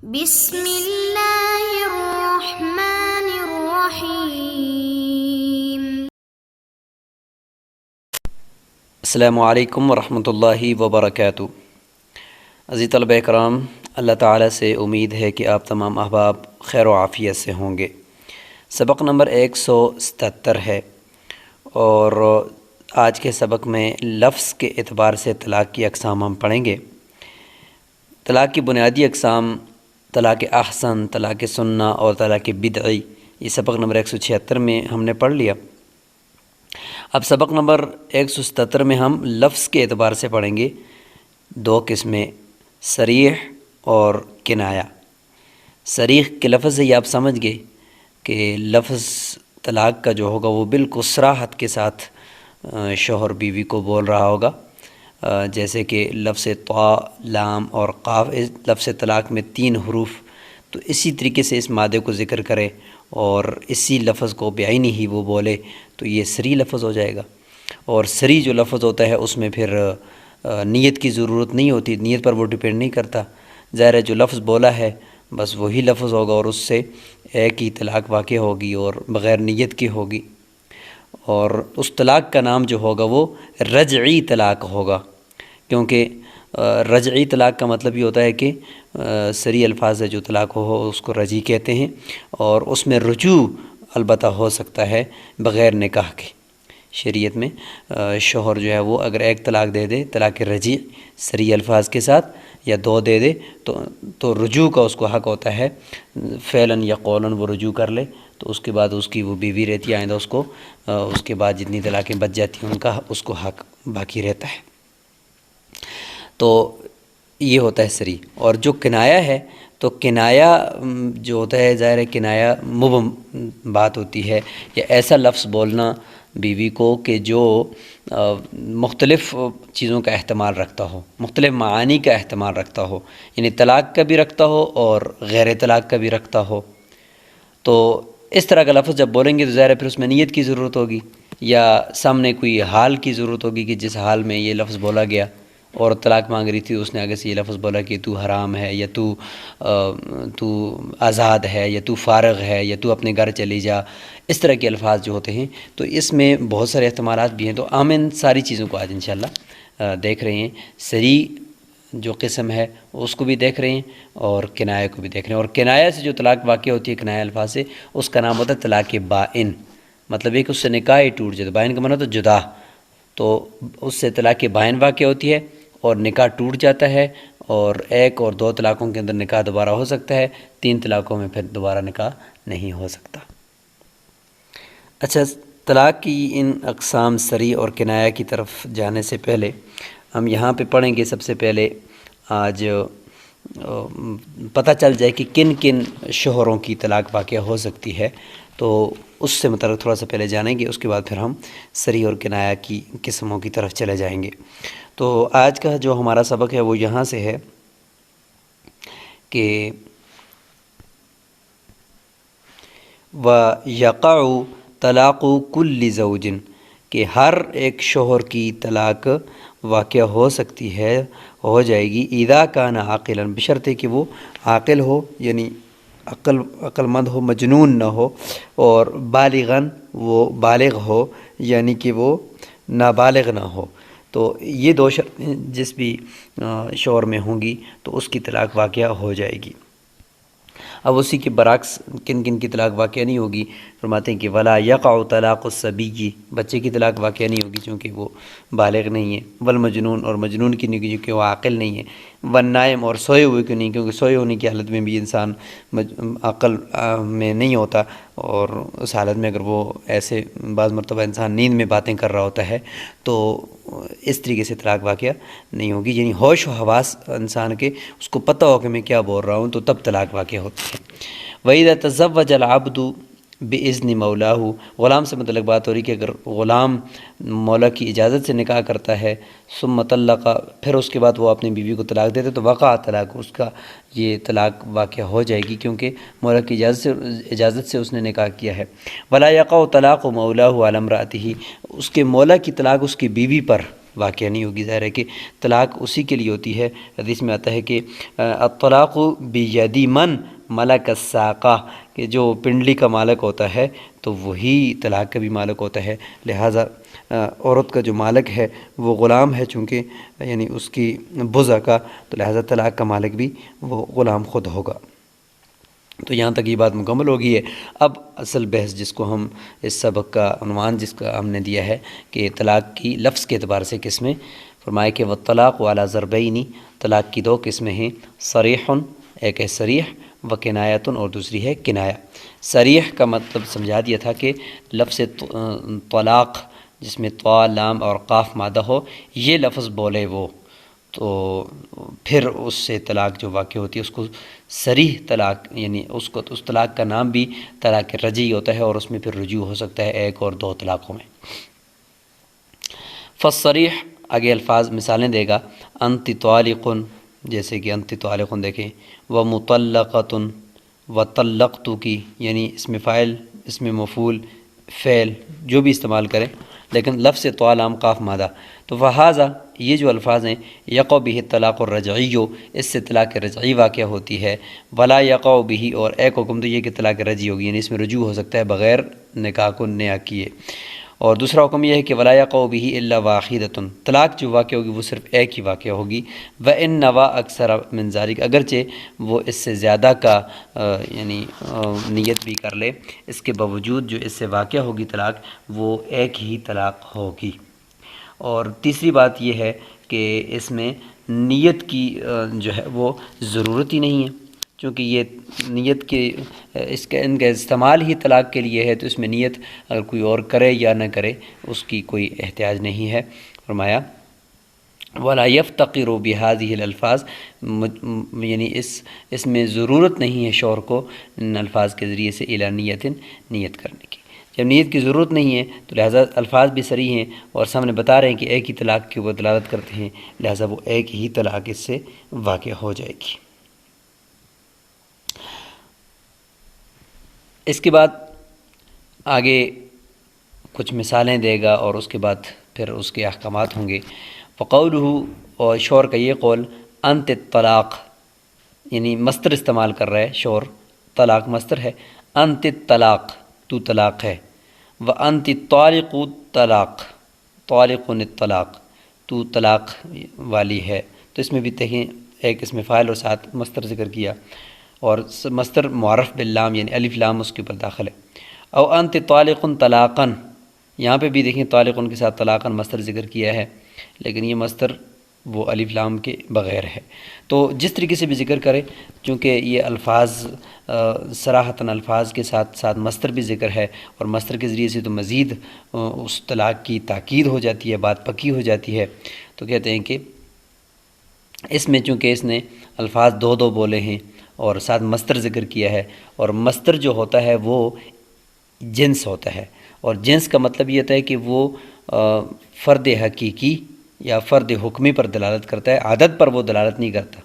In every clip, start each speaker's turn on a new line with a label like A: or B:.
A: بسم اللہ الرحمن الرحیم۔
B: السلام علیکم ورحمۃ اللہ وبرکاتہ۔ عزیز طلبہ کرام، اللہ تعالیٰ سے امید ہے کہ آپ تمام احباب خیر و عافیت سے ہوں گے۔ سبق نمبر 177 ہے، اور آج کے سبق میں لفظ کے اعتبار سے طلاق کی اقسام ہم پڑھیں گے۔ طلاق کی بنیادی اقسام طلاق احسن، طلاق سنہ اور طلاق بدعی، یہ سبق نمبر 176 میں ہم نے پڑھ لیا۔ اب سبق نمبر 177 میں ہم لفظ کے اعتبار سے پڑھیں گے دو قسمیں، صریح اور کنایہ۔ صریح کے لفظ سے یہ آپ سمجھ گئے کہ لفظ طلاق کا جو ہوگا وہ بالکل صراحت کے ساتھ شوہر بیوی کو بول رہا ہوگا، جیسے کہ لفظ طا، لام اور قاف، لفظ طلاق میں 3 حروف، تو اسی طریقے سے اس مادے کو ذکر کرے اور اسی لفظ کو بعینی ہی وہ بولے تو یہ صریح لفظ ہو جائے گا۔ اور صریح جو لفظ ہوتا ہے اس میں پھر نیت کی ضرورت نہیں ہوتی، نیت پر وہ ڈپینڈ نہیں کرتا، ظاہر ہے جو لفظ بولا ہے بس وہی لفظ ہوگا اور اس سے ایک ہی طلاق واقع ہوگی اور بغیر نیت کی ہوگی۔ اور اس طلاق کا نام جو ہوگا وہ رجعی طلاق ہوگا، کیونکہ رجعی طلاق کا مطلب یہ ہوتا ہے کہ صریح الفاظ سے جو طلاق ہو اس کو رجعی کہتے ہیں، اور اس میں رجوع البتہ ہو سکتا ہے بغیر نکاح کے۔ شریعت میں شوہر جو ہے وہ اگر ایک طلاق دے دے طلاق رجعی صریح الفاظ کے ساتھ، یا 2 دے دے تو رجوع کا اس کو حق ہوتا ہے، فعلاً یا قولاً وہ رجوع کر لے تو اس کے بعد اس کی وہ بیوی رہتی ہے، آئندہ اس کے بعد جتنی طلاقیں بچ جاتی ہیں ان کا اس کو حق باقی رہتا ہے۔ تو یہ ہوتا ہے صریح۔ اور جو کنایہ ہے تو کنایہ جو ہوتا ہے، ظاہر ہے کنایہ مبہم بات ہوتی ہے، یا ایسا لفظ بولنا بیوی کو کہ جو مختلف چیزوں کا احتمال رکھتا ہو، مختلف معانی کا احتمال رکھتا ہو، یعنی طلاق کا بھی رکھتا ہو اور غیر طلاق کا بھی رکھتا ہو۔ تو اس طرح کا لفظ جب بولیں گے تو ظاہر ہے پھر اس میں نیت کی ضرورت ہوگی، یا سامنے کوئی حال کی ضرورت ہوگی کہ جس حال میں یہ لفظ بولا گیا، اور طلاق مانگ رہی تھی اس نے آگے سے یہ لفظ بولا کہ تو حرام ہے، یا تو آزاد ہے، یا تو فارغ ہے، یا تو اپنے گھر چلی جا، اس طرح کے الفاظ جو ہوتے ہیں تو اس میں بہت سارے احتمالات بھی ہیں۔ تو ہم ان ساری چیزوں کو آج انشاءاللہ دیکھ رہے ہیں، صریح جو قسم ہے اس کو بھی دیکھ رہے ہیں اور کنایہ کو بھی دیکھ رہے ہیں۔ اور کنایہ سے جو طلاق واقع ہوتی ہے کنایہ الفاظ سے، اس کا نام ہوتا ہے طلاق بائن، مطلب ہے کہ اس سے نکاح ہی ٹوٹ جاتا ہے۔ بائن کا معنی ہوتا ہے جدا، تو اس سے طلاق بائن واقع ہوتی ہے اور نکاح ٹوٹ جاتا ہے، اور 1 اور 2 طلاقوں کے اندر نکاح دوبارہ ہو سکتا ہے، 3 طلاقوں میں پھر دوبارہ نکاح نہیں ہو سکتا۔ اچھا، طلاق کی ان اقسام صریح اور کنایہ کی طرف جانے سے پہلے ہم یہاں پہ پڑھیں گے، سب سے پہلے آج پتہ چل جائے کہ کن کن شوہروں کی طلاق واقع ہو سکتی ہے، تو اس سے متعلق تھوڑا سا پہلے جانیں گے، اس کے بعد پھر ہم صریح اور کنایہ کی قسموں کی طرف چلے جائیں گے۔ تو آج کا جو ہمارا سبق ہے وہ یہاں سے ہے کہ وَيَقَعُ طلاق كُلِّ زَوْجٍ، کہ ہر ایک شوہر کی طلاق واقع ہو سکتی ہے، ہو جائے گی، اذا کان عاقلا، بشرطے کہ وہ عاقل ہو، یعنی عقل مند ہو، مجنون نہ ہو، اور بالغاً، وہ بالغ ہو، یعنی کہ وہ نابالغ نہ ہو۔ تو یہ 2 شرطیں جس بھی شوہر میں ہوں گی تو اس کی طلاق واقع ہو جائے گی۔ اب اسی کے برعکس کن کن کی طلاق واقع نہیں ہوگی، فرماتے ہیں کہ ولا یقع طلاق الصبی، بچے کی طلاق واقع نہیں ہوگی چونکہ وہ بالغ نہیں ہے، والمجنون، اور مجنون کی نہیں کیونکہ وہ عاقل نہیں ہے، والنائم، اور سوئے ہوئے کی نہیں کیونکہ سوئے ہونے کی حالت میں بھی انسان عقل میں نہیں ہوتا، اور اس حالت میں اگر وہ ایسے بعض مرتبہ انسان نیند میں باتیں کر رہا ہوتا ہے تو اس طریقے سے طلاق واقع نہیں ہوگی، یعنی ہوش و حواس انسان کے اس کو پتہ ہو کہ میں کیا بول رہا ہوں تو تب طلاق واقع ہوتی ہے۔ وَإِذَا تَزَوَّجَ الْعَبْدُ بِإِذْنِ مَوْلَاهُ، غلام سے متعلق بات ہو رہی کہ اگر غلام مولا کی اجازت سے نکاح کرتا ہے، ثم طلق، پھر اس کے بعد وہ اپنی بیوی کو طلاق دیتے تو وقع طلاق، اس کا یہ طلاق واقع ہو جائے گی کیونکہ مولا کی اجازت سے اس نے نکاح کیا ہے۔ ولا یقع طلاق مولاه علی امرأته، اس کے مولا کی طلاق اس کی بیوی پر واقعہ نہیں ہوگی۔ ظاہر ہے کہ طلاق اسی کے لیے ہوتی ہے، حدیث میں آتا ہے کہ الطلاق بیدی من ملک الساقہ، کہ جو پنڈلی کا مالک ہوتا ہے تو وہی طلاق کا بھی مالک ہوتا ہے، لہٰذا عورت کا جو مالک ہے وہ غلام ہے چونکہ، یعنی اس کی بضع کا، تو لہٰذا طلاق کا مالک بھی وہ غلام خود ہوگا۔ تو یہاں تک یہ بات مکمل ہو گئی ہے۔ اب اصل بحث جس کو ہم اس سبق کا عنوان جس کا ہم نے دیا ہے کہ طلاق کی لفظ کے اعتبار سے قسمیں، فرمایا کہ والطلاق علی ضربین، طلاق کی دو قسمیں ہیں، صریح، ایک ہے صریح، و کنایتن، اور دوسری ہے کنایا۔ صریح کا مطلب سمجھا دیا تھا کہ لفظ طلاق جس میں طا، لام اور قاف مادہ ہو، یہ لفظ بولے وہ، تو پھر اس سے طلاق جو واقع ہوتی ہے اس کو صریح طلاق، یعنی اس طلاق کا نام بھی طلاق رجعی ہوتا ہے، اور اس میں پھر رجوع ہو سکتا ہے ایک اور دو طلاقوں میں۔ فالصریح آگے الفاظ مثالیں دے گا، انت طالق، جیسے کہ انت طالق دیکھیں، و مطلقۃ، و طلقتک، یعنی اسم فاعل، اسم مفعول، فعل جو بھی استعمال کریں، لیکن لفظ طا، لام، قاف مادہ، تو فہذا یہ جو الفاظ ہیں، یقع بہ الطلاق الرجعی، اس سے طلاق رجعی واقع ہوتی ہے، ولا یقع بہ، اور ایک حکم تو یہ کہ طلاق رجعی ہوگی، یعنی اس میں رجوع ہو سکتا ہے بغیر نکاح کو نیا کیے، اور دوسرا حکم یہ ہے کہ ولا یقع بہ الا واحدۃ، طلاق جو واقع ہوگی وہ صرف ایک ہی واقع ہوگی، وان نوی اکثر من ذلک، اگرچہ وہ اس سے زیادہ کا یعنی نیت بھی کر لے، اس کے باوجود جو اس سے واقع ہوگی طلاق وہ ایک ہی طلاق ہوگی۔ اور تیسری بات یہ ہے کہ اس میں نیت کی جو ہے وہ ضرورت ہی نہیں ہے، چونکہ یہ نیت کے ان کا استعمال ہی طلاق کے لیے ہے، تو اس میں نیت اگر کوئی اور کرے یا نہ کرے اس کی کوئی احتیاج نہیں ہے۔ فرمایا ولا یفتقر بہذہ الالفاظ، یعنی اس میں ضرورت نہیں ہے شوہر کو ان الفاظ کے ذریعے سے الی نیت کرنے کی۔ جب نیت کی ضرورت نہیں ہے تو لہٰذا الفاظ بھی صریح ہیں، اور سامنے بتا رہے ہیں کہ ایک ہی طلاق کے اوپر دلالت کرتے ہیں، لہٰذا وہ ایک ہی طلاق اس سے واقع ہو جائے گی۔ اس کے بعد آگے کچھ مثالیں دے گا، اور اس کے بعد پھر اس کے احکامات ہوں گے۔ فقولہ، اور شوہر کا یہ قول، انت الطلاق، یعنی مصدر استعمال کر رہا ہے شوہر، طلاق مصدر ہے، انت الطلاق، تو طلاق ہے، وانت الطالق طلاق، طالق الطلاق، تو طلاق والی ہے، تو اس میں بھی دیکھیں ایک اسم فاعل اور ساتھ مصدر ذکر کیا، اور مصدر معرف باللام، یعنی الف لام اس کے اوپر داخل ہے۔ او انت طالق طلاقا، یہاں پہ بھی دیکھیں طالق کے ساتھ طلاقا مصدر ذکر کیا ہے، لیکن یہ مصدر وہ الف لام کے بغیر ہے، تو جس طریقے سے بھی ذکر کرے، چونکہ یہ الفاظ صراحتاً الفاظ کے ساتھ ساتھ مصدر بھی ذکر ہے، اور مصدر کے ذریعے سے تو مزید اس طلاق کی تاکید ہو جاتی ہے، بات پکی ہو جاتی ہے، تو کہتے ہیں کہ اس میں چونکہ اس نے الفاظ دو دو بولے ہیں اور ساتھ مصدر ذکر کیا ہے، اور مصدر جو ہوتا ہے وہ جنس ہوتا ہے، اور جنس کا مطلب یہ ہوتا ہے کہ وہ فرد حقیقی یا فرد حکمی پر دلالت کرتا ہے، عدد پر وہ دلالت نہیں کرتا،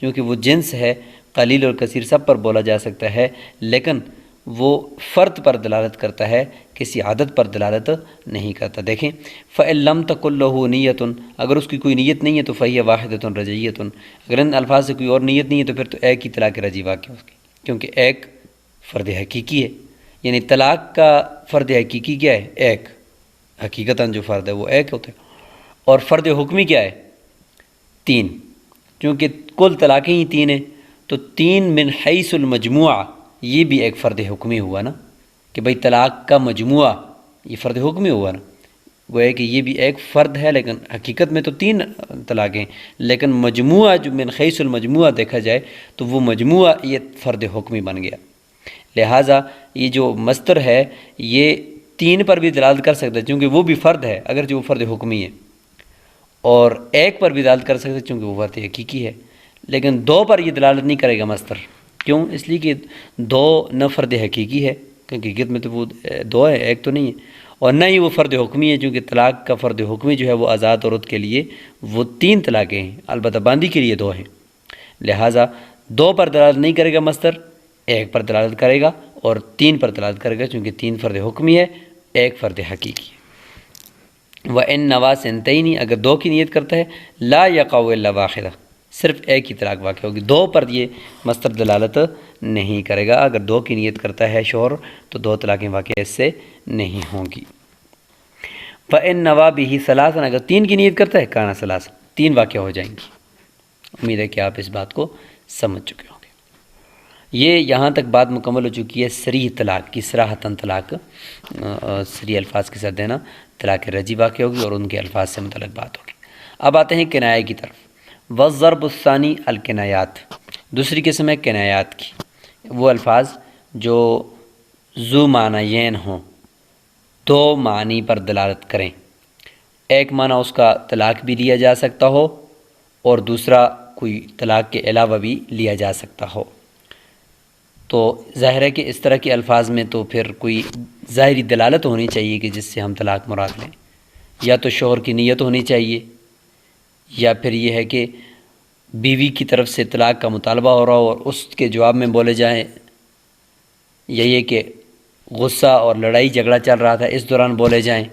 B: کیونکہ وہ جنس ہے، قلیل اور کثیر سب پر بولا جا سکتا ہے، لیکن وہ فرد پر دلالت کرتا ہے، کسی عدد پر دلالت نہیں کرتا۔ دیکھیں فَإِن لَمْ تَكُن لَهُ نِيَّةٌ، اگر اس کی کوئی نیت نہیں ہے تو فَهِيَ وَاحِدَةٌ رَجْعِيَّةٌ، اگر ان الفاظ سے کوئی اور نیت نہیں ہے تو پھر تو ایک ہی طلاق رجعی واقع ہوگی، کیونکہ ایک فرد حقیقی ہے، یعنی طلاق کا فرد حقیقی کیا ہے؟ ایک، حقیقتاً جو فرد ہے وہ ایک ہوتا ہے، اور فرد حکمی کیا ہے؟ تین، چونکہ کل طلاقیں ہی تین ہیں، تو تین من حیث المجموعہ، یہ بھی ایک فرد حکمی ہوا نا، کہ بھئی طلاق کا مجموعہ یہ فرد حکمی ہوا نا، گویا کہ یہ بھی ایک فرد ہے، لیکن حقیقت میں تو تین طلاقیں، لیکن مجموعہ جو من حیث المجموعہ دیکھا جائے تو وہ مجموعہ یہ فرد حکمی بن گیا، لہٰذا یہ جو مصدر ہے یہ تین پر بھی دلالت کر سکتا ہے، چونکہ وہ بھی فرد ہے اگرچہ وہ فرد حکمی ہے، اور ایک پر بھی دلالت کر سکتے چونکہ وہ فرد حقیقی ہے، لیکن دو پر یہ دلالت نہیں کرے گا مصدر، کیوں؟ اس لیے کہ دو نہ فرد حقیقی ہے، کیونکہ حقیقت میں تو وہ دو ہے، ایک تو نہیں ہے، اور نہ ہی وہ فرد حکمی ہے، چونکہ طلاق کا فرد حکمی جو ہے وہ آزاد عورت کے لیے وہ تین طلاقیں ہیں، البتہ باندی کے لیے دو ہیں، لہٰذا دو پر دلالت نہیں کرے گا مصدر، ایک پر دلالت کرے گا، اور تین پر دلالت کرے گا، چونکہ تین فرد حکمی ہے، ایک فرد حقیقی ہے۔ وَإِن نَوَا سِنْتَيْنِ اگر دو کی نیت کرتا ہے لا یقع الا واحدہ صرف ایک ہی طلاق واقع ہوگی، دو پر یہ مصدر دلالت نہیں کرے گا۔ اگر دو کی نیت کرتا ہے شوہر تو دو طلاقیں واقع اس سے نہیں ہوں گی۔ فَإِن نَوَا بِهِ ثَلَاثًا اگر تین کی نیت کرتا ہے کانا ثلاث تین واقع ہو جائیں گی۔ امید ہے کہ آپ اس بات کو سمجھ چکے ہوں گے۔ یہ یہاں تک بات مکمل ہو چکی ہے صریح طلاق کی، صراحتاً طلاق صریح الفاظ کے ساتھ دینا، طلاق رجعی واقع ہوگی اور ان کے الفاظ سے متعلق بات ہوگی۔ اب آتے ہیں کنایہ کی طرف۔ والضرب الثانی الکنایات، دوسری قسم ہے کنایات کی، وہ الفاظ جو ذو معنیین ہوں، دو معنی پر دلالت کریں، ایک معنی اس کا طلاق بھی لیا جا سکتا ہو اور دوسرا کوئی طلاق کے علاوہ بھی لیا جا سکتا ہو۔ تو ظاہر ہے کہ اس طرح کے الفاظ میں تو پھر کوئی ظاہری دلالت ہونی چاہیے کہ جس سے ہم طلاق مراد لیں، یا تو شوہر کی نیت ہونی چاہیے، یا پھر یہ ہے کہ بیوی کی طرف سے طلاق کا مطالبہ ہو رہا ہو اور اس کے جواب میں بولے جائیں، یا یہ کہ غصہ اور لڑائی جھگڑا چل رہا تھا اس دوران بولے جائیں،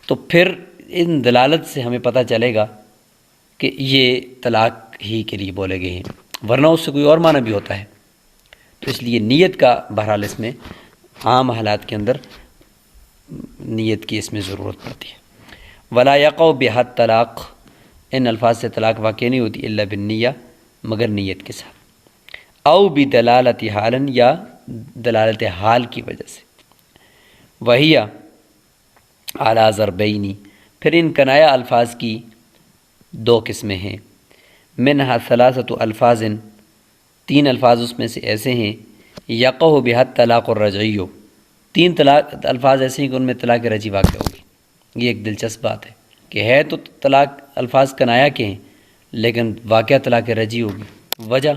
B: تو پھر ان دلالت سے ہمیں پتہ چلے گا کہ یہ طلاق ہی کے لیے بولے گئے ہیں، ورنہ اس سے کوئی اور معنی بھی ہوتا ہے۔ تو اس لیے نیت کا بہرحال اس میں عام حالات کے اندر نیت کی اس میں ضرورت پڑتی ہے۔ ولا یقع بہا طلاق، ان الفاظ سے طلاق واقع نہیں ہوتی الا بالنیہ مگر نیت کے ساتھ، او بدلالت حالا یا دلالت حال کی وجہ سے، وہی اعلیٰ ضربینی، پھر ان کنایہ الفاظ کی دو قسمیں ہیں، منہا ثلاثۃ الفاظ، تین الفاظ اس میں سے ایسے ہیں، یقع بہا طلاق الرجعی، تین طلاق الفاظ ایسے ہیں کہ ان میں طلاق رجعی واقع ہوگی۔ یہ ایک دلچسپ بات ہے کہ ہے تو طلاق الفاظ کنایہ کے ہیں لیکن واقعہ طلاق رجعی ہوگی۔ وجہ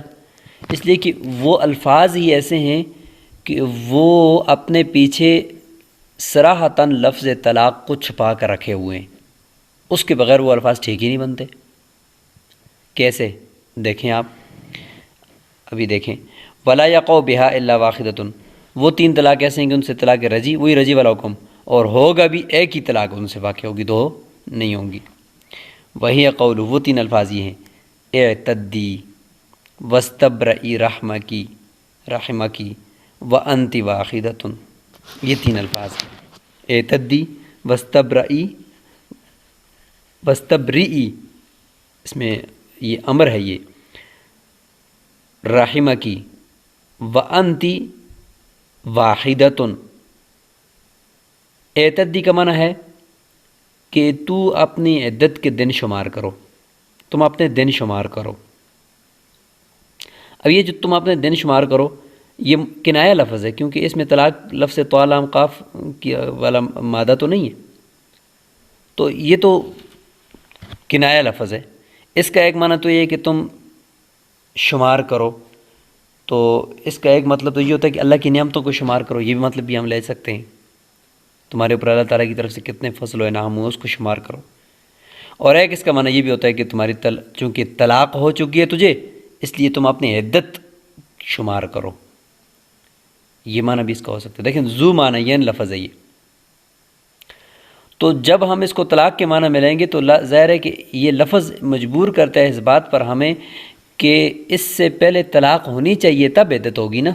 B: اس لیے کہ وہ الفاظ ہی ایسے ہیں کہ وہ اپنے پیچھے صراحتاً لفظ طلاق کو چھپا کر رکھے ہوئے ہیں، اس کے بغیر وہ الفاظ ٹھیک ہی نہیں بنتے۔ کیسے؟ دیکھیں آپ ابھی دیکھیں، ولا یقع بہا الا واحدۃ، وہ تین طلاق ایسے ہیں کہ ان سے طلاق رجعی، وہی رجعی والا حکم، اور ہوگا بھی ایک ہی طلاق ان سے واقع ہوگی، دو نہیں ہوں گی۔ وہی قول، وہ تین الفاظ یہ ہیں، اعتدی واستبرئی رحمکی وانت واحدۃ، یہ تین الفاظ ہیں، اعتدی واستبرئی، اس میں یہ امر ہے، یہ رحمکی وانت واحدۃ۔ اعتدی کا معنی ہے کہ تو اپنی عدت کے دن شمار کرو، تم اپنے دن شمار کرو۔ اب یہ جو تم اپنے دن شمار کرو یہ کنایہ لفظ ہے، کیونکہ اس میں طلاق لفظ طوال لام قاف والا مادہ تو نہیں ہے، تو یہ تو کنایہ لفظ ہے۔ اس کا ایک معنی تو یہ ہے کہ تم شمار کرو، تو اس کا ایک مطلب تو یہ ہوتا ہے کہ اللہ کی نعمتوں کو شمار کرو، یہ بھی مطلب بھی ہم لے سکتے ہیں، تمہارے اوپر اللہ تعالیٰ کی طرف سے کتنے فضل و انعام ہوئے اس کو شمار کرو۔ اور ایک اس کا معنی یہ بھی ہوتا ہے کہ تمہاری چونکہ طلاق ہو چکی ہے تجھے، اس لیے تم اپنی عدت شمار کرو، یہ معنی بھی اس کا ہو سکتا ہے۔ دیکھیں ذو معنیین لفظ ہے یہ، تو جب ہم اس کو طلاق کے معنی میں لیں گے تو ظاہر ہے کہ یہ لفظ مجبور کرتا ہے اس بات پر ہمیں کہ اس سے پہلے طلاق ہونی چاہیے تب عدت ہوگی نا،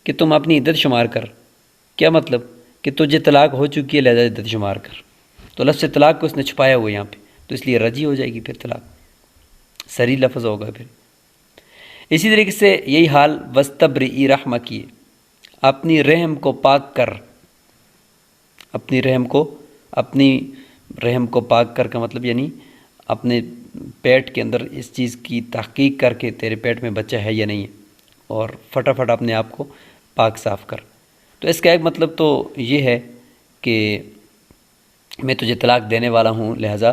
B: کہ تم اپنی عدت شمار کر، کیا مطلب کہ تجھے طلاق ہو چکی ہے لہذا عدت شمار کر، تو لفظ طلاق کو اس نے چھپایا ہوا یہاں پہ، تو اس لیے رجعی ہو جائے گی، پھر طلاق صریح لفظ ہوگا۔ پھر اسی طریقے سے یہی حال واستبرئی رحمکی، اپنی رحم کو پاک کر، اپنی رحم کو پاک کر کا مطلب یعنی اپنے پیٹ کے اندر اس چیز کی تحقیق کر کے تیرے پیٹ میں بچہ ہے یا نہیں ہے، اور فٹافٹ اپنے آپ کو پاک صاف کر۔ تو اس کا ایک مطلب تو یہ ہے کہ میں تجھے طلاق دینے والا ہوں، لہٰذا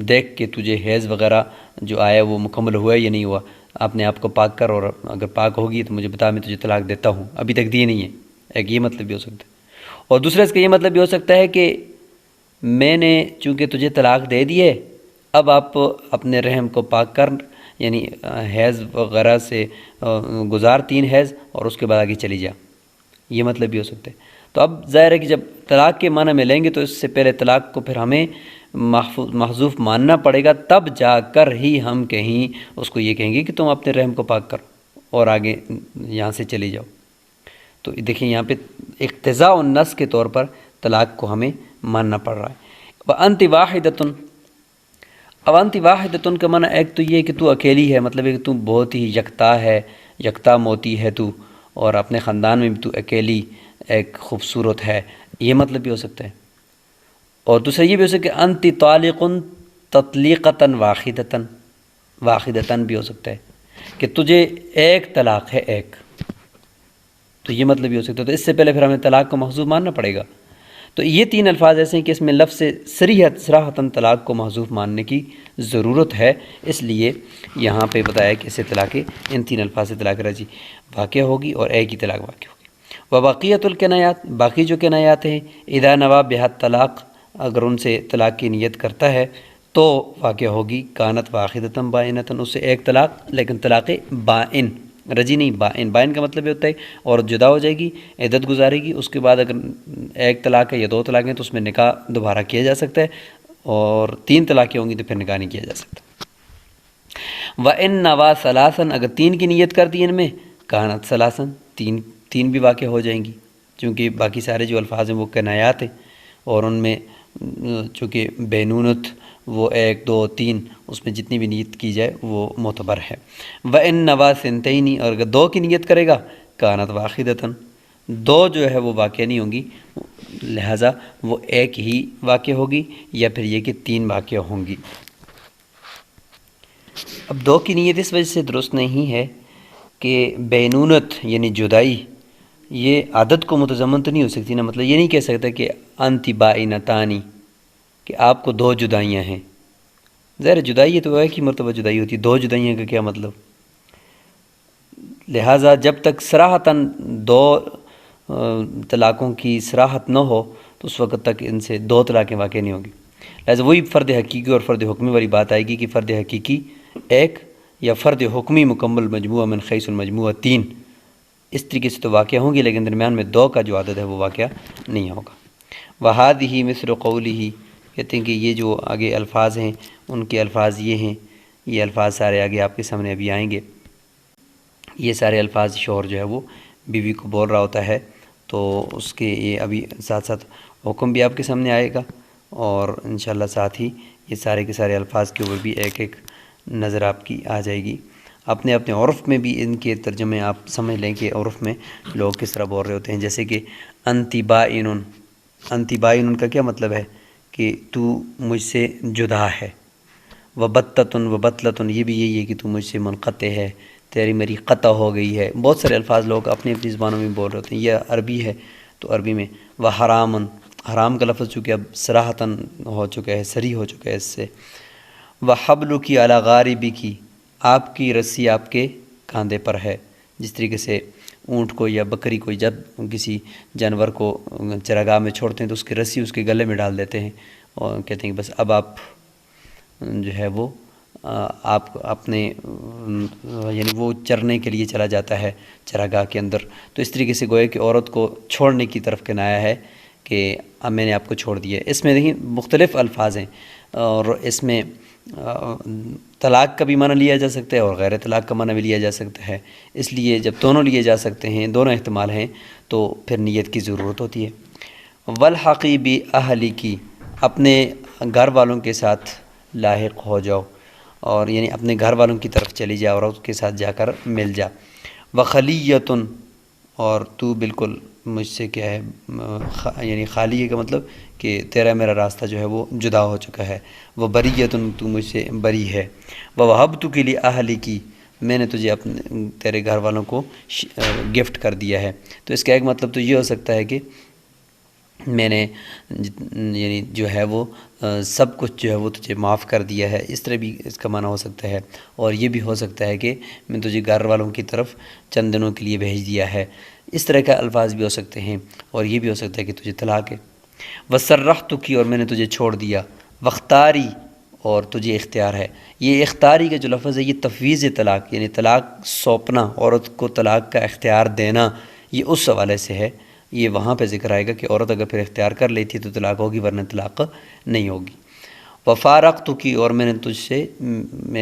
B: دیکھ کہ تجھے حیض وغیرہ جو آیا وہ مکمل ہوا ہے یا نہیں ہوا، اپنے آپ کو پاک کر، اور اگر پاک ہوگی تو مجھے بتا، میں تجھے طلاق دیتا ہوں، ابھی تک دی نہیں ہے، ایک یہ مطلب بھی ہو سکتا ہے۔ اور دوسرا اس کا یہ مطلب بھی ہو سکتا ہے کہ میں نے چونکہ تجھے طلاق دے دی ہے، اب آپ اپنے رحم کو پاک کر، یعنی حیض وغیرہ سے گزار 3 حیض اور اس کے بعد آگے چلی جا، یہ مطلب بھی ہو سکتا ہے۔ تو اب ظاہر ہے کہ جب طلاق کے معنی میں لیں گے تو اس سے پہلے طلاق کو پھر ہمیں محذوف ماننا پڑے گا، تب جا کر ہی ہم کہیں اس کو یہ کہیں گے کہ تم اپنے رحم کو پاک کرو اور آگے یہاں سے چلی جاؤ۔ تو دیکھیں یہاں پہ اقتضاء النص کے طور پر طلاق کو ہمیں ماننا پڑ رہا ہے۔ وَأَنْتِ وَاحِدَةٌ، اب انت واحدۃ کا معنی ایک تو یہ کہ تو اکیلی ہے، مطلب ہے کہ تو بہت ہی یکتا ہے، یکتا موتی ہے تو، اور اپنے خاندان میں بھی تو اکیلی ایک خوبصورت ہے، یہ مطلب بھی ہو سکتا ہے۔ اور دوسرا یہ بھی ہو سکتا ہے کہ انت طالق تطلیقۃ واحدۃ بھی ہو سکتا ہے کہ تجھے ایک طلاق ہے، ایک، تو یہ مطلب بھی ہو سکتا ہے۔ تو اس سے پہلے پھر ہمیں طلاق کو محذوف ماننا پڑے گا۔ تو یہ تین الفاظ ایسے ہیں کہ اس میں لفظ صراحتاً طلاق کو محذوف ماننے کی ضرورت ہے، اس لیے یہاں پہ بتایا کہ اسے طلاق، ان تین الفاظ سے طلاق رجعی واقع ہوگی اور ایک ہی طلاق واقع ہوگی۔ وبقیۃ الکنایات، باقی جو کنایات ہیں، اذا نوی بہا طلاق، اگر ان سے طلاق کی نیت کرتا ہے تو واقع ہوگی کانت واحدۃ بائنۃ، اس سے ایک طلاق، لیکن طلاق بائن، رجی نہیں، بائن۔ بائن کا مطلب یہ ہوتا ہے عورت جدا ہو جائے گی، عدت گزارے گی، اس کے بعد اگر ایک طلاق ہے یا دو طلاق ہیں تو اس میں نکاح دوبارہ کیا جا سکتا ہے، اور تین طلاقیں ہوں گی تو پھر نکاح نہیں کیا جا سکتا۔ وَإِن نَوَى ثَلَاثًا، اگر تین کی نیت کر دی ان میں، کانت ثلاثاً، تین بھی واقع ہو جائیں گی، چونکہ باقی سارے جو الفاظ ہیں وہ کنایات ہیں، اور ان میں چونکہ بینونت وہ ایک، دو، تین، اس میں جتنی بھی نیت کی جائے وہ معتبر ہے۔ وَإِن نَوَى ثِنْتَيْنِ، اور اگر دو کی نیت کرے گا، کانت واحدۃ، دو جو ہے وہ واقع نہیں ہوں گی، لہٰذا وہ ایک ہی واقع ہوگی، یا پھر یہ کہ تین واقع ہوں گی۔ اب دو کی نیت اس وجہ سے درست نہیں ہے کہ بینونت یعنی جدائی یہ عدد کو متضمن تو نہیں ہو سکتی نا، مطلب یہ نہیں کہہ سکتا کہ انتی بائنتانی، کہ آپ کو دو جدائیاں ہیں۔ ظاہر جدائی ہے تو ایک ہی مرتبہ جدائی ہوتی ہے، دو جدائیاں کا کیا مطلب؟ لہٰذا جب تک صراحتاً دو طلاقوں کی صراحت نہ ہو تو اس وقت تک ان سے دو طلاقیں واقع نہیں ہوگی۔ لہٰذا وہی فرد حقیقی اور فرد حکمی والی بات آئے گی کہ فرد حقیقی ایک یا فرد حکمی مکمل مجموعہ من خیس المجموعہ تین، اس طریقے سے تو واقع ہوں گی، لیکن درمیان میں دو کا جو عدد ہے وہ واقع نہیں ہوگا۔ وَهَذِهِ مِثْلُ قَوْلِهِ، کہتے ہیں کہ یہ جو آگے الفاظ ہیں ان کے الفاظ یہ ہیں، یہ الفاظ سارے آگے آپ کے سامنے ابھی آئیں گے۔ یہ سارے الفاظ شوہر جو ہے وہ بیوی کو بول رہا ہوتا ہے، تو اس کے یہ ابھی ساتھ ساتھ حکم بھی آپ کے سامنے آئے گا، اور انشاءاللہ ساتھ ہی یہ سارے کے سارے الفاظ کے اوپر بھی ایک ایک نظر آپ کی آ جائے گی۔ اپنے اپنے عرف میں بھی ان کے ترجمے آپ سمجھ لیں کہ عرف میں لوگ کس طرح بول رہے ہوتے ہیں، جیسے کہ انتی بائنن، انتی بائنن کا کیا مطلب ہے کہ تو مجھ سے جدا ہے۔ وبتتن، وبتلتن، یہ بھی یہی ہے کہ تو مجھ سے منقطع ہے، تیری میری قطع ہو گئی ہے۔ بہت سارے الفاظ لوگ اپنی اپنی زبانوں میں بول رہے ہوتے ہیں، یہ عربی ہے تو عربی میں۔ وحرامن، حرام کا لفظ چونکہ اب صراحتاً ہو چکا ہے، صریح ہو چکا ہے اس سے۔ وحبلکی علی غاربی کی، آپ کی رسی آپ کے کاندھے پر ہے، جس طریقے سے اونٹ کو یا بکری کو جب کسی جانور کو چراگاہ میں چھوڑتے ہیں تو اس کی رسی اس کے گلے میں ڈال دیتے ہیں اور کہتے ہیں کہ بس اب آپ جو ہے وہ آپ اپنے یعنی وہ چرنے کے لیے چلا جاتا ہے چراگاہ کے اندر، تو اس طریقے سے گویا کہ عورت کو چھوڑنے کی طرف کنایا ہے کہ اب میں نے آپ کو چھوڑ دیا ہے۔ اس میں دیکھیں مختلف الفاظ ہیں، اور اس میں طلاق کا بھی معنی لیا جا سکتا ہے اور غیر طلاق کا معنی بھی لیا جا سکتا ہے، اس لیے جب دونوں لیے جا سکتے ہیں، دونوں احتمال ہیں، تو پھر نیت کی ضرورت ہوتی ہے۔ والحقی بأہلکی، اپنے گھر والوں کے ساتھ لاحق ہو جاؤ، اور یعنی اپنے گھر والوں کی طرف چلی جا اور اس کے ساتھ جا کر مل جا۔ وخلیۃن، اور تو بالکل مجھ سے کیا ہے یعنی خالی ہے کا مطلب کہ تیرا میرا راستہ جو ہے وہ جدا ہو چکا ہے۔ وہ بریۃن، تو مجھ سے بری ہے۔ ووہبتک لأہلکی، میں نے تجھے اپنے تیرے گھر والوں کو گفٹ کر دیا ہے۔ تو اس کا ایک مطلب تو یہ ہو سکتا ہے کہ میں نے یعنی جو ہے وہ سب کچھ جو ہے وہ تجھے معاف کر دیا ہے، اس طرح بھی اس کا معنی ہو سکتا ہے، اور یہ بھی ہو سکتا ہے کہ میں تجھے گھر والوں کی طرف چند دنوں کے لیے بھیج دیا ہے، اس طرح کا الفاظ بھی ہو سکتے ہیں، اور یہ بھی ہو سکتا ہے کہ تجھے طلاق ہے۔ وسرحتک، اور میں نے تجھے چھوڑ دیا۔ واختاری، اور تجھے اختیار ہے۔ یہ اختیاری کا جو لفظ ہے یہ تفویض طلاق، یعنی طلاق سونپنا، عورت کو طلاق کا اختیار دینا، یہ اس حوالے سے ہے یہ وہاں پہ ذکر آئے گا کہ عورت اگر پھر اختیار کر لیتی ہے تو طلاق ہوگی، ورنہ طلاق نہیں ہوگی۔ وفارقتک، اور میں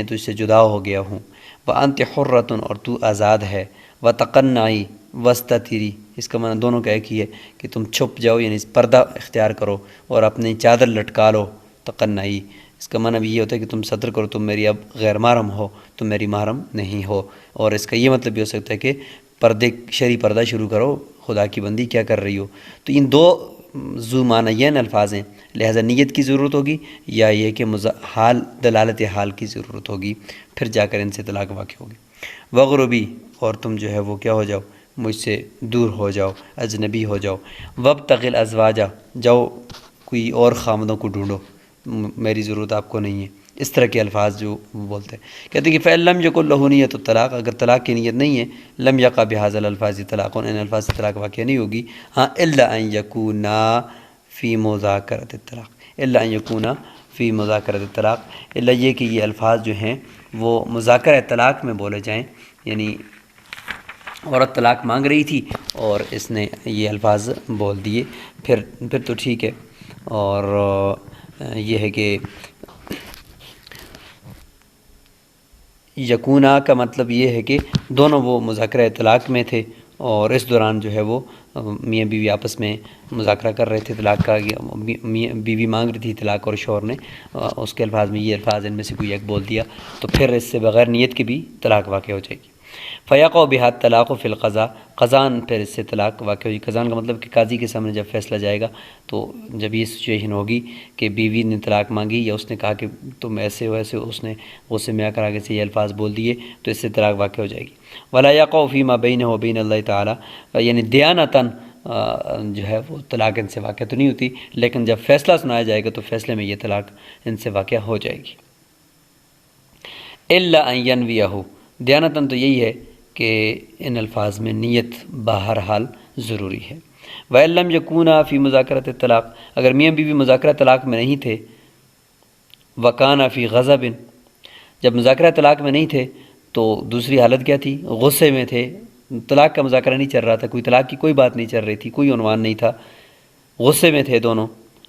B: تجھ سے جدا ہو گیا ہوں۔ وانت حرۃ، اور تو آزاد ہے۔ وتقنعی واستتری، اس کا معنی دونوں کا ایک ہی ہے کہ تم چھپ جاؤ، یعنی پردہ اختیار کرو اور اپنی چادر لٹکا لو۔ تقنعی اس کا معنی بھی یہ ہوتا ہے کہ تم ستر کرو، تم میری اب غیر محرم ہو، تم میری محرم نہیں ہو۔ اور اس کا یہ مطلب بھی ہو سکتا ہے کہ شرعی پردہ شروع کرو، خدا کی بندی کیا کر رہی ہو۔ تو ان دو ذو معنیین الفاظ ہیں، لہذا نیت کی ضرورت ہوگی یا یہ کہ حال، دلالت حال کی ضرورت ہوگی، پھر جا کر ان سے طلاق واقع ہوگی۔ وغربی، اور تم جو ہے وہ کیا ہو جاؤ، مجھ سے دور ہو جاؤ، اجنبی ہو جاؤ۔ وابتغ الازواج، جاؤ کوئی اور خامدوں کو ڈھونڈو، میری ضرورت آپ کو نہیں ہے۔ اس طرح کے الفاظ جو بولتے ہیں، کہتے ہیں کہ فَإِن لَمْ يَكُن لَهُ نِيَّةُ الطلاق، اگر طلاق کی نیت نہیں ہے، لم یقع بهذا الالفاظ طلاق، ان الفاظ سے طلاق واقع نہیں ہوگی۔ ہاں الا ان یکونا فی مذاکرۃ الطلاق، الا ان یکونا فی مذاکرۃ الطلاق، الا یہ کہ یہ الفاظ جو ہیں وہ مذاکرہ طلاق میں بولے جائیں، یعنی عورت طلاق مانگ رہی تھی اور اس نے یہ الفاظ بول دیے، پھر تو ٹھیک ہے۔ اور یہ ہے کہ یکونا کا مطلب یہ ہے کہ دونوں وہ مذاکرہ طلاق میں تھے، اور اس دوران جو ہے وہ میاں بیوی آپس میں مذاکرہ کر رہے تھے طلاق کا، بیوی مانگ رہی تھی طلاق اور شوہر نے اس کے الفاظ میں یہ الفاظ ان میں سے کوئی ایک بول دیا، تو پھر اس سے بغیر نیت کے بھی طلاق واقع ہو جائے گی۔ فیقع بہا الطلاق فی القضاء، قضاءً پھر اس سے طلاق واقع ہوئی۔ قضاءً کا مطلب کہ قاضی کے سامنے جب فیصلہ جائے گا، تو جب یہ سچویشن ہوگی کہ بیوی نے طلاق مانگی یا اس نے کہا کہ تم ایسے ہو ایسے، اس نے غصے میں آ کر آگے سے یہ الفاظ بول دیے، تو اس سے طلاق واقع ہو جائے گی۔ ولا یقع فیما بینہ و بین اللہ تعالیٰ، یعنی دیانتاً جو ہے وہ طلاق ان سے واقع تو نہیں ہوتی، لیکن جب فیصلہ سنایا جائے گا تو فیصلے میں یہ طلاق ان سے واقع ہو جائے گی۔ الا ان ینویہ، دیانتاً تو یہی ہے کہ ان الفاظ میں نیت بہرحال ضروری ہے۔ وَإِن لَمْ يَكُونَا فِي مُذَاكَرَةِ الطلاق، اگر میاں بیوی مذاکرہ طلاق میں نہیں تھے، وَكَانَ فِي غَضَبٍ، جب مذاکرہ طلاق میں نہیں تھے تو دوسری حالت کیا تھی، غصے میں تھے، طلاق کا مذاکرہ نہیں چل رہا تھا، کوئی طلاق کی کوئی بات نہیں چل رہی تھی، کوئی عنوان نہیں تھا، غصے میں تھے دونوں،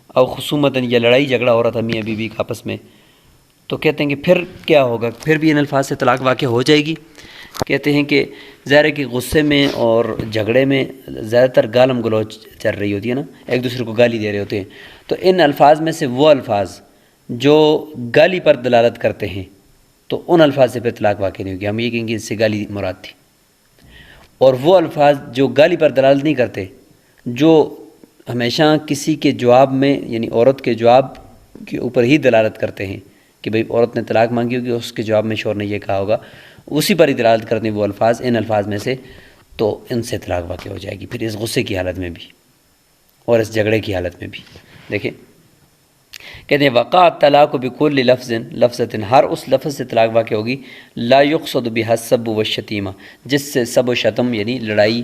B: اور خصومتاً یا لڑائی جھگڑا ہو رہا تھا میاں بیوی کا آپس میں، تو کہتے ہیں کہ پھر کیا ہوگا، پھر بھی ان الفاظ سے طلاق واقع ہو جائے گی۔ کہتے ہیں کہ ظاہر ہے کہ غصے میں اور جھگڑے میں زیادہ تر گالم گلوچ چل رہی ہوتی ہے نا، ایک دوسرے کو گالی دے رہے ہوتے ہیں، تو ان الفاظ میں سے وہ الفاظ جو گالی پر دلالت کرتے ہیں تو ان الفاظ سے پھر طلاق واقع نہیں ہوگی، ہم یہ کہیں گے اس سے گالی مراد تھی۔ اور وہ الفاظ جو گالی پر دلالت نہیں کرتے، جو ہمیشہ کسی کے جواب میں، یعنی عورت کے جواب کے اوپر ہی دلالت کرتے ہیں کہ بھئی عورت نے طلاق مانگی ہوگی، اس کے جواب میں شوہر نے یہ کہا ہوگا، اسی پر ہی دلالت کرتے ہیں وہ الفاظ، ان الفاظ میں سے، تو ان سے طلاق واقع ہو جائے گی، پھر اس غصے کی حالت میں بھی اور اس جھگڑے کی حالت میں بھی۔ دیکھیں کہتے ہیں وقع الطلاق بکل لفظ، ہر اس لفظ سے طلاق واقع ہوگی، لا یقصد بها السب والشتیمہ، جس سے سب و شتم یعنی لڑائی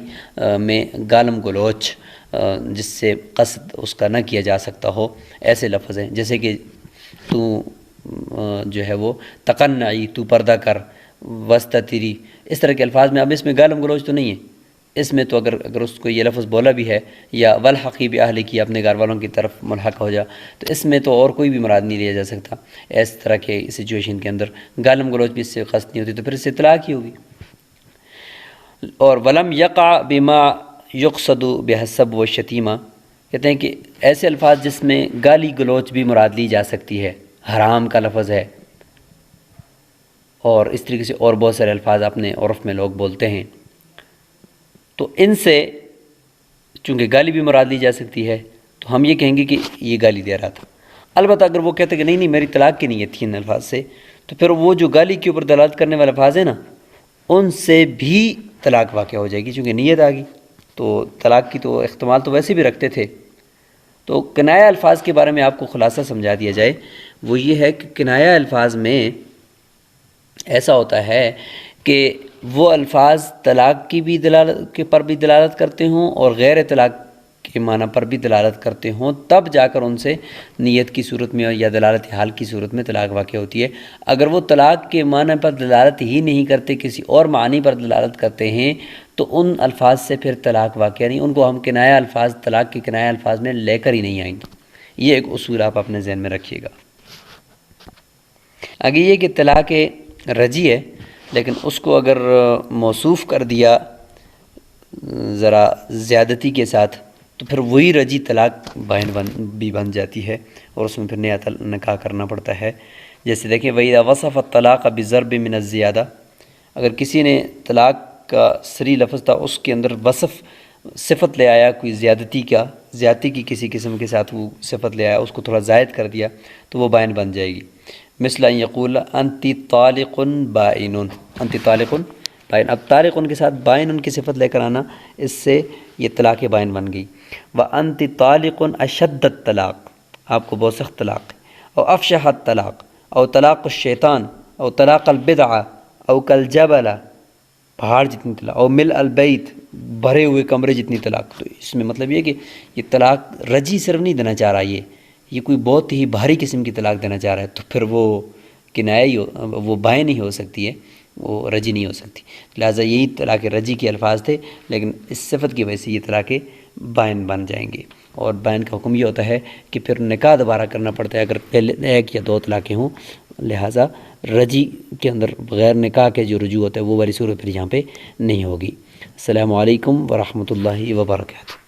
B: میں گالم گلوچ، جس سے قصد اس کا نہ کیا جا سکتا ہو، ایسے لفظ ہیں جیسے کہ تو جو ہے وہ تقنعی، تو پردہ کر، وستتری، اس طرح کے الفاظ میں۔ اب اس میں گالم گلوچ تو نہیں ہے، اس میں تو اگر اس کو یہ لفظ بولا بھی ہے، یا والحقی باہلہ کی، اپنے گھر والوں کی طرف ملحق ہو جا، تو اس میں تو اور کوئی بھی مراد نہیں لیا جا سکتا۔ اس طرح کے سچویشن کے اندر گالم گلوچ بھی اس سے قصد نہیں ہوتی، تو پھر اس سے طلاق ہی ہوگی۔ اور ولم یقع بما یقصد بہ السب والشتیمہ، کہتے ہیں کہ ایسے الفاظ جس میں گالی گلوچ بھی مراد لی جا سکتی ہے، حرام کا لفظ ہے، اور اس طریقے سے اور بہت سارے الفاظ اپنے عرف میں لوگ بولتے ہیں، تو ان سے چونکہ گالی بھی مراد لی جا سکتی ہے، تو ہم یہ کہیں گے کہ یہ گالی دے رہا تھا۔ البتہ اگر وہ کہتے کہ نہیں میری طلاق کی نیت تھی ان الفاظ سے، تو پھر وہ جو گالی کے اوپر دلالت کرنے والے الفاظ ہیں نا، ان سے بھی طلاق واقع ہو جائے گی، چونکہ نیت آ گئی، تو طلاق کی تو احتمال تو ویسے بھی رکھتے تھے۔ تو کنایہ الفاظ کے بارے میں آپ کو خلاصہ سمجھا دیا جائے، وہ یہ ہے کہ کنایہ الفاظ میں ایسا ہوتا ہے کہ وہ الفاظ طلاق کی بھی دلالت کے پر بھی دلالت کرتے ہوں اور غیر طلاق کے معنی پر بھی دلالت کرتے ہوں تب جا کر ان سے نیت کی صورت میں یا دلالت حال کی صورت میں طلاق واقع ہوتی ہے۔ اگر وہ طلاق کے معنی پر دلالت ہی نہیں کرتے، کسی اور معنی پر دلالت کرتے ہیں، تو ان الفاظ سے پھر طلاق واقع نہیں، ان کو ہم کنایہ الفاظ، طلاق کے کنایہ الفاظ میں لے کر ہی نہیں آئیں گے۔ یہ ایک اصول آپ اپنے ذہن میں رکھیے گا۔ آگے یہ کہ طلاق رجی ہے، لیکن اس کو اگر موصوف کر دیا ذرا زیادتی کے ساتھ تو پھر وہی رجی طلاق بائن بھی بن جاتی ہے، اور اس میں پھر نیا نکاح کرنا پڑتا ہے۔ جیسے دیکھیں وَإِذَا وَصَفَ الطَّلَاقَ بِضَرْبٍ مِّنَ الزِّيَادَةِ، اگر کسی نے طلاق کا صریح لفظ تھا اس کے اندر وصف صفت لے آیا کوئی زیادتی کی کسی قسم کے ساتھ وہ صفت لے آیا، اس کو تھوڑا زائد کر دیا تو وہ بائن بن جائے گی۔ مثل ان یقول انت طالق بائن، انت طالق بائن، اب طالق کے ساتھ بائن کی صفت لے کر آنا، اس سے یہ طلاق بائن بن گئی۔ وانت طالق اشد الطلاق، آپ کو بہت سخت طلاق، او افشح الطلاق، او طلاق الشیطان، او طلاق البدعہ، او کالجبل، پہاڑ جتنی طلاق، او مل البیت، بھرے ہوئے کمرے جتنی طلاق۔ تو اس میں مطلب یہ کہ یہ طلاق رجی صرف نہیں دینا چاہ رہا، یہ کوئی بہت ہی بھاری قسم کی طلاق دینا چاہ رہا ہے، تو پھر وہ کنایہ ہی وہ بائن ہی ہو سکتی ہے، وہ رجی نہیں ہو سکتی۔ لہٰذا یہی طلاق رجی کے الفاظ تھے، لیکن اس صفت کی وجہ سے یہ طلاق بائن بن جائیں گے۔ اور بائن کا حکم یہ ہوتا ہے کہ پھر نکاح دوبارہ کرنا پڑتا ہے اگر پہلے ایک یا دو طلاقیں ہوں، لہٰذا رجی کے اندر بغیر نکاح کے جو رجوع ہوتا ہے وہ والی صورت پھر یہاں پہ نہیں ہوگی۔ السلام علیکم ورحمۃ اللہ وبرکاتہ۔